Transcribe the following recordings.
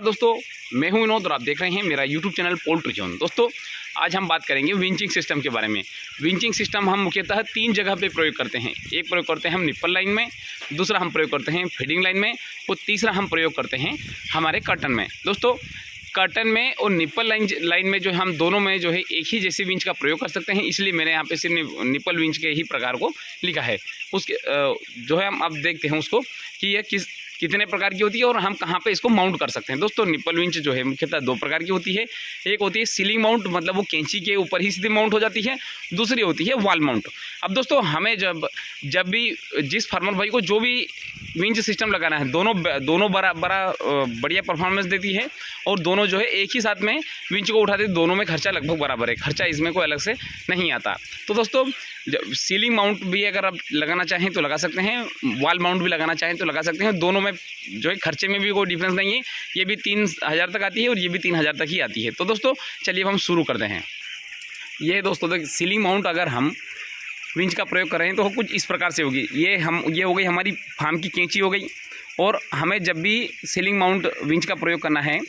दोस्तों, मैं हूं विनोद और आप देख रहे हैं मेरा यूट्यूब चैनल पोल्ट्री जोन। दोस्तों, आज हम बात करेंगे विंचिंग सिस्टम के बारे में। विंचिंग सिस्टम हम मुख्यतः 3 जगह पे प्रयोग करते हैं। एक प्रयोग करते हैं हम निप्पल लाइन में, दूसरा हम प्रयोग करते हैं फीडिंग लाइन में और तीसरा हम प्रयोग करते हैं हमारे कर्टन में। दोस्तों, कर्टन में और निप्पल लाइन में जो हम दोनों में जो है एक ही जैसे विंच का प्रयोग कर सकते हैं, इसलिए मैंने यहाँ पे सिर्फ निप्पल विंच के ही प्रकार को लिखा है। उसके जो है हम अब देखते हैं उसको कि यह कितने प्रकार की होती है और हम कहाँ पे इसको माउंट कर सकते हैं। दोस्तों, निप्पल विंच जो है मुख्यतः 2 प्रकार की होती है। एक होती है सीलिंग माउंट, मतलब वो कैंची के ऊपर ही सीधे माउंट हो जाती है। दूसरी होती है वॉल माउंट। अब दोस्तों, हमें जब भी जिस फार्मर भाई को जो भी विंच सिस्टम लगाना है, दोनों बढ़िया परफॉर्मेंस देती है और दोनों जो है एक ही साथ में विंच को उठाते, दोनों में खर्चा लगभग बराबर है, खर्चा इसमें कोई अलग से नहीं आता। तो दोस्तों, सीलिंग माउंट भी अगर आप लगाना चाहें तो लगा सकते हैं, वॉल माउंट भी लगाना चाहें तो लगा सकते हैं। दोनों में जो है खर्चे में भी कोई डिफरेंस नहीं है। ये भी 3000 तक आती है और ये भी 3000 तक ही आती है। तो दोस्तों, चलिए अब हम शुरू करते हैं। ये दोस्तों, तो सीलिंग माउंट अगर हम विंच का प्रयोग कर रहे हैं तो कुछ इस प्रकार से होगी। ये हो गई हमारी फार्म की कैंची हो गई। और हमें जब भी सीलिंग माउंट विंच का प्रयोग करना है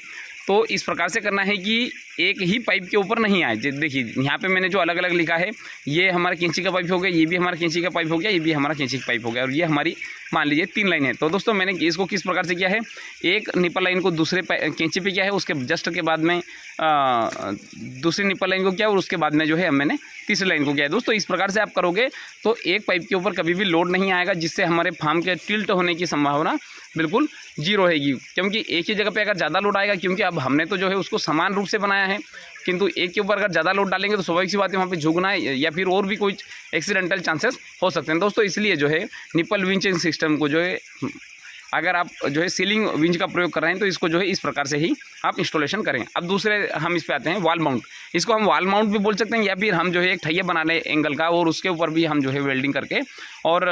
तो इस प्रकार से करना है कि एक ही पाइप के ऊपर नहीं आए। देखिए, यहाँ पे मैंने जो अलग अलग लिखा है, ये हमारा कैंची का पाइप हो गया, ये भी हमारा कैंची का पाइप हो गया, ये भी हमारा कैंची का पाइप हो गया और ये हमारी मान लीजिए 3 लाइन है। तो दोस्तों, मैंने इसको किस प्रकार से किया है, एक निप्पल लाइन को दूसरे कैंची पे किया है, उसके जस्ट के बाद में दूसरी निप्पल लाइन को किया और उसके बाद में जो है मैंने तीसरी लाइन को किया है। दोस्तों, इस प्रकार से आप करोगे तो एक पाइप के ऊपर कभी भी लोड नहीं आएगा, जिससे हमारे फार्म के टिल्ट होने की संभावना बिल्कुल 0 रहेगी। क्योंकि एक ही जगह पे अगर ज़्यादा लोड आएगा, क्योंकि अब हमने तो जो है उसको समान रूप से बनाया है, किंतु एक के ऊपर अगर ज़्यादा लोड डालेंगे तो स्वाभाविक सी बात है वहाँ पे झुकना या फिर और भी कोई एक्सीडेंटल चांसेस हो सकते हैं। दोस्तों, इसलिए जो है निप्पल विंचिंग सिस्टम को जो है अगर आप जो है सीलिंग विंच का प्रयोग कर रहे हैं तो इसको जो है इस प्रकार से ही आप इंस्टॉलेशन करें। अब दूसरे हम इस पे आते हैं वॉल माउंट। इसको हम वॉल माउंट भी बोल सकते हैं या फिर हम जो है एक ठैया बना लें एंगल का और उसके ऊपर भी हम जो है वेल्डिंग करके और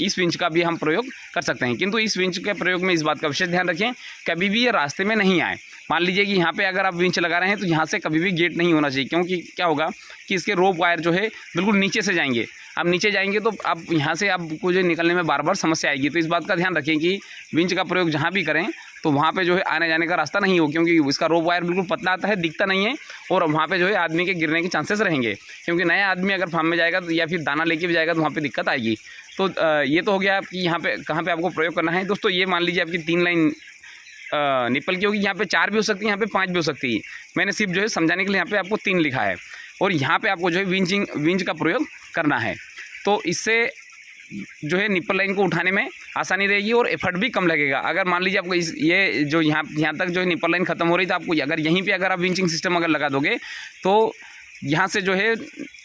इस विंच का भी हम प्रयोग कर सकते हैं। किंतु इस विंच के प्रयोग में इस बात का विशेष ध्यान रखें, कभी भी ये रास्ते में नहीं आए। मान लीजिए कि यहाँ पे अगर आप विंच लगा रहे हैं तो यहाँ से कभी भी गेट नहीं होना चाहिए, क्योंकि क्या होगा कि इसके रोप वायर जो है बिल्कुल नीचे से जाएंगे। अब नीचे जाएंगे तो अब यहाँ से आपको जो निकलने में बार बार समस्या आएगी। तो इस बात का ध्यान रखें कि विंच का प्रयोग जहाँ भी करें तो वहाँ पे जो है आने जाने का रास्ता नहीं हो, क्योंकि इसका रोप वायर बिल्कुल पतला आता है, दिखता नहीं है और वहाँ पे जो है आदमी के गिरने के चांसेस रहेंगे। क्योंकि नया आदमी अगर फार्म में जाएगा तो या फिर दाना लेके भी जाएगा तो वहाँ पे दिक्कत आएगी। तो ये तो हो गया आपकी यहाँ पे कहाँ पे आपको प्रयोग करना है। दोस्तों, ये मान लीजिए आपकी 3 लाइन निप्पल की होगी, यहाँ पे 4 भी हो सकती है, यहाँ पे 5 भी हो सकती है। मैंने सिर्फ जो है समझाने के लिए यहाँ पे आपको 3 लिखा है और यहाँ पे आपको जो है विंच का प्रयोग करना है। तो इससे जो है निप्पल लाइन को उठाने में आसानी रहेगी और एफर्ट भी कम लगेगा। अगर मान लीजिए आपको ये जो यहाँ तक जो है निप्पल लाइन खत्म हो रही, तो आपको अगर यहीं पे अगर आप विंचिंग सिस्टम अगर लगा दोगे तो यहाँ से जो है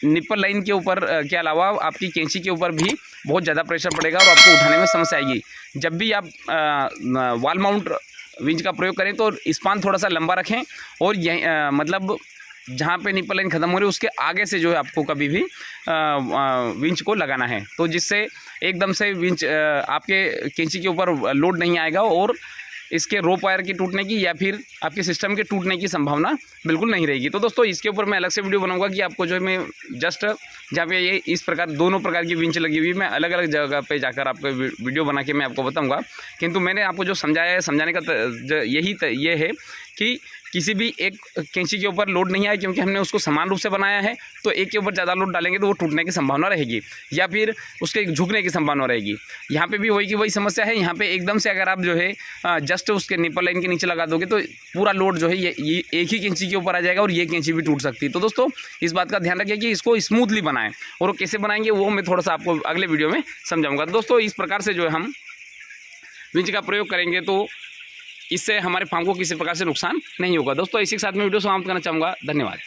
निप्पल लाइन के ऊपर के अलावा आपकी कैंची के ऊपर भी बहुत ज़्यादा प्रेशर पड़ेगा और आपको उठाने में समस्या आएगी। जब भी आप वॉल माउंट विंच का प्रयोग करें तो स्पान थोड़ा सा लंबा रखें और मतलब जहाँ पे निप्पल लाइन ख़त्म हो रही है उसके आगे से जो है आपको कभी भी विंच को लगाना है, तो जिससे एकदम से विंच आपके कैंची के ऊपर लोड नहीं आएगा और इसके रोप वायर की टूटने की या फिर आपके सिस्टम के टूटने की संभावना बिल्कुल नहीं रहेगी। तो दोस्तों, इसके ऊपर मैं अलग से वीडियो बनाऊंगा कि आपको जो है मैं जस्ट जहाँ पे ये इस प्रकार दोनों प्रकार की विंच लगी हुई मैं अलग अलग जगह पे जाकर आपको वीडियो बना के मैं आपको बताऊंगा। किंतु मैंने आपको जो समझाया है, समझाने का ये है कि किसी भी एक कैंची के ऊपर लोड नहीं आए, क्योंकि हमने उसको समान रूप से बनाया है। तो एक के ऊपर ज़्यादा लोड डालेंगे तो वो टूटने की संभावना रहेगी या फिर उसके झुकने की संभावना रहेगी। यहाँ पे भी वही समस्या है। यहाँ पे एकदम से अगर आप जो है जस्ट उसके निप्पल लाइन के नीचे लगा दोगे तो पूरा लोड जो है ये एक ही कैंची के ऊपर आ जाएगा और ये कैंची भी टूट सकती है। तो दोस्तों, इस बात का ध्यान रखिए कि इसको स्मूथली बनाएं और वो कैसे बनाएंगे वो मैं थोड़ा सा आपको अगले वीडियो में समझाऊँगा। दोस्तों, इस प्रकार से जो है हम विंच का प्रयोग करेंगे तो इससे हमारे फार्म को किसी प्रकार से नुकसान नहीं होगा। दोस्तों, इसी के साथ मैं वीडियो समाप्त करना चाहूँगा। धन्यवाद।